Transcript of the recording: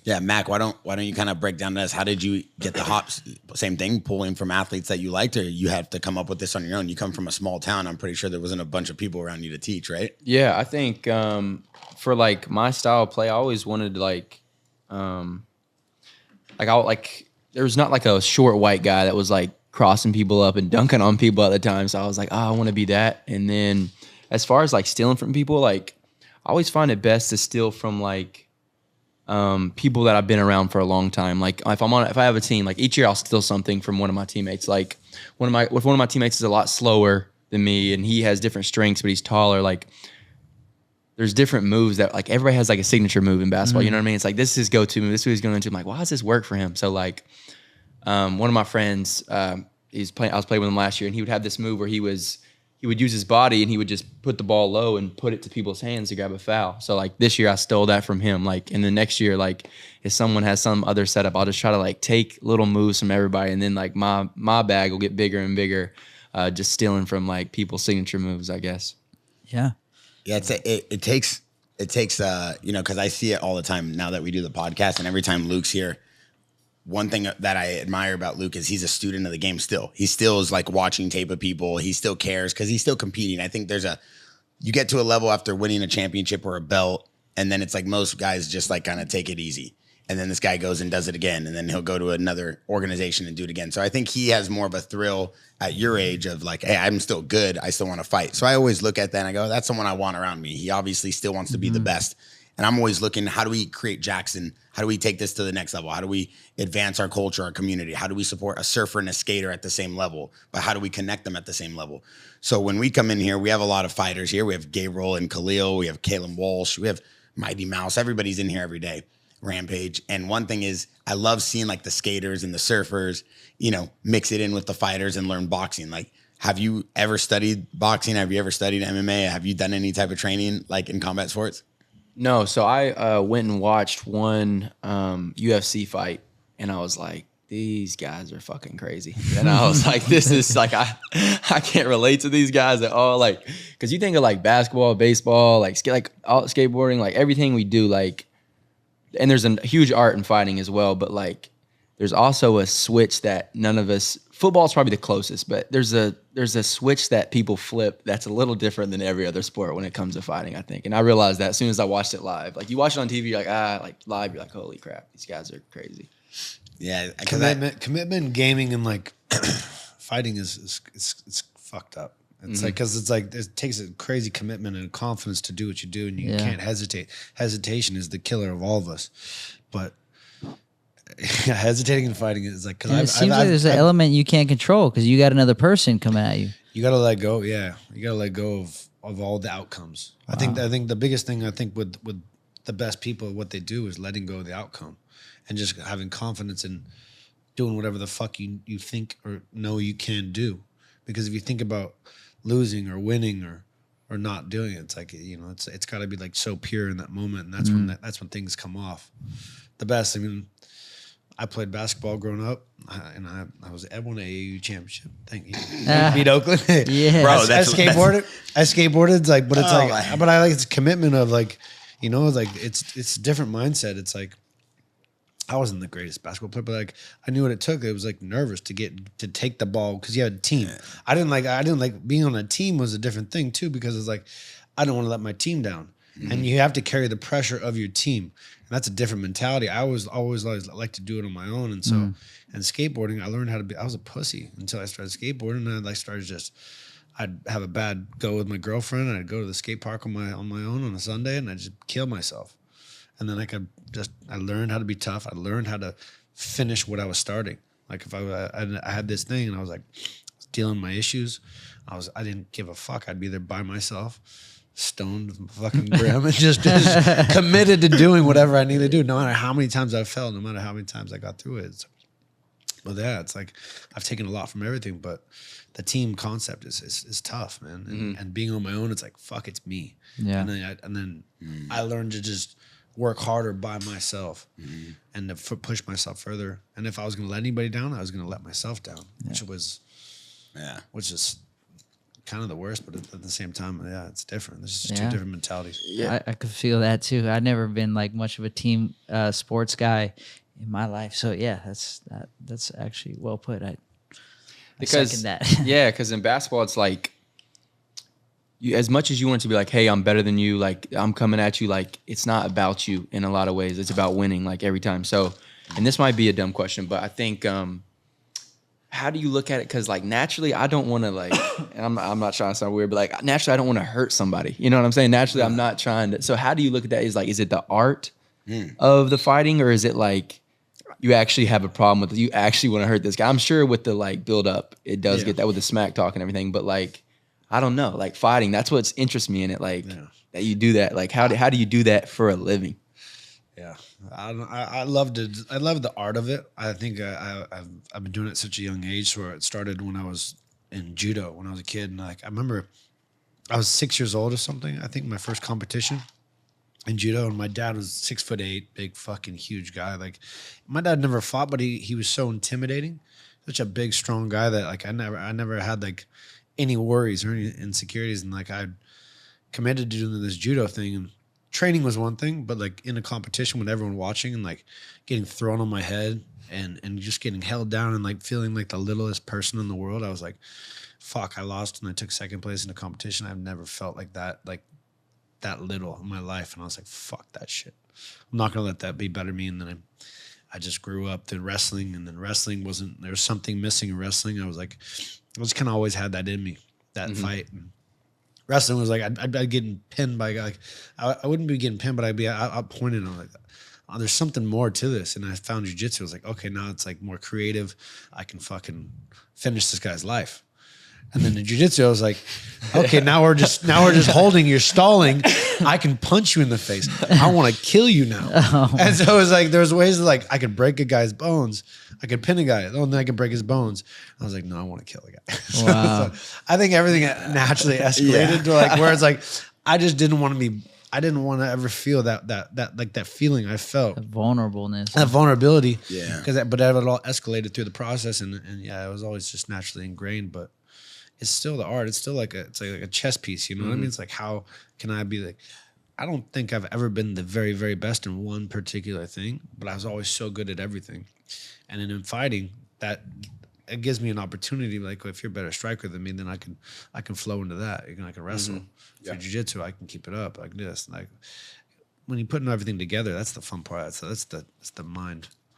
Yeah, Mac, why don't you kind of break down this? How did you get the hops? Same thing, pulling from athletes that you liked, or you have to come up with this on your own? You come from a small town. I'm pretty sure there wasn't a bunch of people around you to teach, right? Yeah, I think for like my style of play, I always wanted there's not like a short white guy that was like crossing people up and dunking on people at the time. So I was like, oh, I want to be that. And then as far as like stealing from people, like I always find it best to steal from like people that I've been around for a long time. Like if I have a team, like each year I'll steal something from one of my teammates. Like one of my teammates is a lot slower than me and he has different strengths, but he's taller. Like there's different moves that like everybody has like a signature move in basketball. You know what I mean? It's like this is his go-to move. This is what he's going to. I'm like, why does this work for him? So like one of my friends, I was playing with him last year, and he would have this move where he would use his body and he would just put the ball low and put it to people's hands to grab a foul. So like this year I stole that from him. Like in the next year, like if someone has some other setup, I'll just try to like take little moves from everybody, and then like my bag will get bigger and bigger, just stealing from like people's signature moves, I guess. Yeah. Yeah, it takes because I see it all the time now that we do the podcast, and every time Luke's here, one thing that I admire about Luke is he's a student of the game still. He still is like watching tape of people. He still cares because he's still competing. I think you get to a level after winning a championship or a belt, and then it's like most guys just like kind of take it easy. And then this guy goes and does it again, and then he'll go to another organization and do it again. So I think he has more of a thrill at your age of like, hey, I'm still good. I still want to fight. So I always look at that and I go, that's someone I want around me. He obviously still wants to be the best. And I'm always looking, how do we create JAXXON? How do we take this to the next level? How do we advance our culture, our community? How do we support a surfer and a skater at the same level? But how do we connect them at the same level? So when we come in here, we have a lot of fighters here. We have Gabriel and Khalil. We have Kalen Walsh. We have Mighty Mouse. Everybody's in here every day. Rampage. And one thing is, I love seeing like the skaters and the surfers, mix it in with the fighters and learn boxing. Like, have you ever studied boxing? Have you ever studied MMA? Have you done any type of training like in combat sports? No, so I went and watched one UFC fight, and I was like, these guys are fucking crazy. And I was like, this is like, I can't relate to these guys at all. Like, because you think of like basketball, baseball, like skateboarding, like everything we do, like, and there's a huge art in fighting as well, but like, there's also a switch that none of us. Football is probably the closest, but there's a switch that people flip that's a little different than every other sport when it comes to fighting, I think. And I realized that as soon as I watched it live. Like you watch it on TV, you're like live, you're like, holy crap, these guys are crazy. Yeah, commitment, gaming, and like fighting is fucked up. It's like because it's like it takes a crazy commitment and confidence to do what you do, and you can't hesitate. Hesitation is the killer of all of us, but. Hesitating and fighting is like because it seems like there's an element you can't control because you got another person come at you. You got to let go. Yeah, you got to let go of all the outcomes. Wow. I think the biggest thing with the best people, what they do is letting go of the outcome, and just having confidence in doing whatever the fuck you think or know you can do. Because if you think about losing or winning or not doing it, it's like it's got to be like so pure in that moment, and that's when things come off the best. I mean. I played basketball growing up, and I won an AAU championship. Thank you. Beat Oakland. Yeah, bro. I skateboarded. It's like, but it's but I like it's commitment of like, like it's a different mindset. It's like I wasn't the greatest basketball player, but like I knew what it took. It was like nervous to take the ball because you had a team. Yeah. I didn't like being on a team was a different thing too because it's like I don't want to let my team down, and you have to carry the pressure of your team. And that's a different mentality. I always like to do it on my own. And so, and skateboarding, I learned how to be, I was a pussy until I started skateboarding. And I started I'd have a bad go with my girlfriend. And I'd go to the skate park on my own on a Sunday and I'd just kill myself. And then I learned how to be tough. I learned how to finish what I was starting. Like if I had this thing and I was like dealing with my issues, I didn't give a fuck. I'd be there by myself. Stoned fucking grim and just committed to doing whatever I need to do, no matter how many times I fell, no matter how many times I got through it. But yeah, it's like I've taken a lot from everything, but the team concept is tough, man. And being on my own, it's like fuck, it's me. Yeah. And then I learned to just work harder by myself and to push myself further. And if I was going to let anybody down, I was going to let myself down, which is kind of the worst, but at the same time, yeah, it's different. There's just Yeah. two different mentalities. Yeah. I could feel that too. I've never been like much of a team sports guy in my life. So yeah, that's actually well put. I second that. Yeah, because in basketball, it's like you, as much as you want to be like, hey, I'm better than you, like I'm coming at you, like it's not about you in a lot of ways. It's about winning, like every time. So, and this might be a dumb question, but I think how do you look at it? Because like naturally, I don't want to like, and I'm not trying to sound weird, but like naturally, I don't want to hurt somebody. You know what I'm saying? Naturally, I'm not trying to. So how do you look at that? Is like, is it the art of the fighting, or is it like you actually have a problem with it? You actually want to hurt this guy? I'm sure with the like build up, it does get that with the smack talk and everything. But like, I don't know, like fighting. That's what interests me in it. Like that you do that. Like how do you do that for a living? Yeah, I loved it. I love the art of it. I think I've been doing it at such a young age. Where it started when I was in judo when I was a kid, and like I remember I was 6 years old or something. I think my first competition in judo, and my dad was 6'8", big fucking huge guy. Like my dad never fought, but he was so intimidating, such a big strong guy that like I never had like any worries or any insecurities, and like I committed to doing this judo thing and. Training was one thing, but like in a competition with everyone watching and like getting thrown on my head and just getting held down and like feeling like the littlest person in the world, I was like, fuck, I lost and I took second place in a competition. I've never felt like that little in my life. And I was like, fuck that shit. I'm not going to let that be better me. And then I just grew up through wrestling, and then wrestling there was something missing in wrestling. I was like, I just kind of always had that in me, that fight. And wrestling was like I'd be getting pinned by a guy. Like I wouldn't be getting pinned, but I'd be outpointed on like, oh, there's something more to this. And I found jiu-jitsu. I was like, okay, now it's like more creative. I can fucking finish this guy's life. And then in jiu-jitsu, I was like, okay, now we're just holding. You're stalling. I can punch you in the face. I want to kill you now. And so it was like there's ways that like I could break a guy's bones. I could pin a guy. Oh, then I can break his bones. I was like, no, I want to kill a guy. Wow. So I think everything naturally escalated to like where it's like I just didn't want to be. I didn't want to ever feel that like that feeling I felt. Vulnerableness. That vulnerability. Yeah. But it all escalated through the process, and yeah, it was always just naturally ingrained, but. It's still the art. It's still like a chess piece. You know what I mean? It's like, how can I be like, I don't think I've ever been the very, very best in one particular thing, but I was always so good at everything. And then in fighting, that it gives me an opportunity. Like, if you're a better striker than me, then I can flow into that. I can wrestle. If you're jiu-jitsu, I can keep it up like this. Like when you're putting everything together, that's the fun part. That's the mind.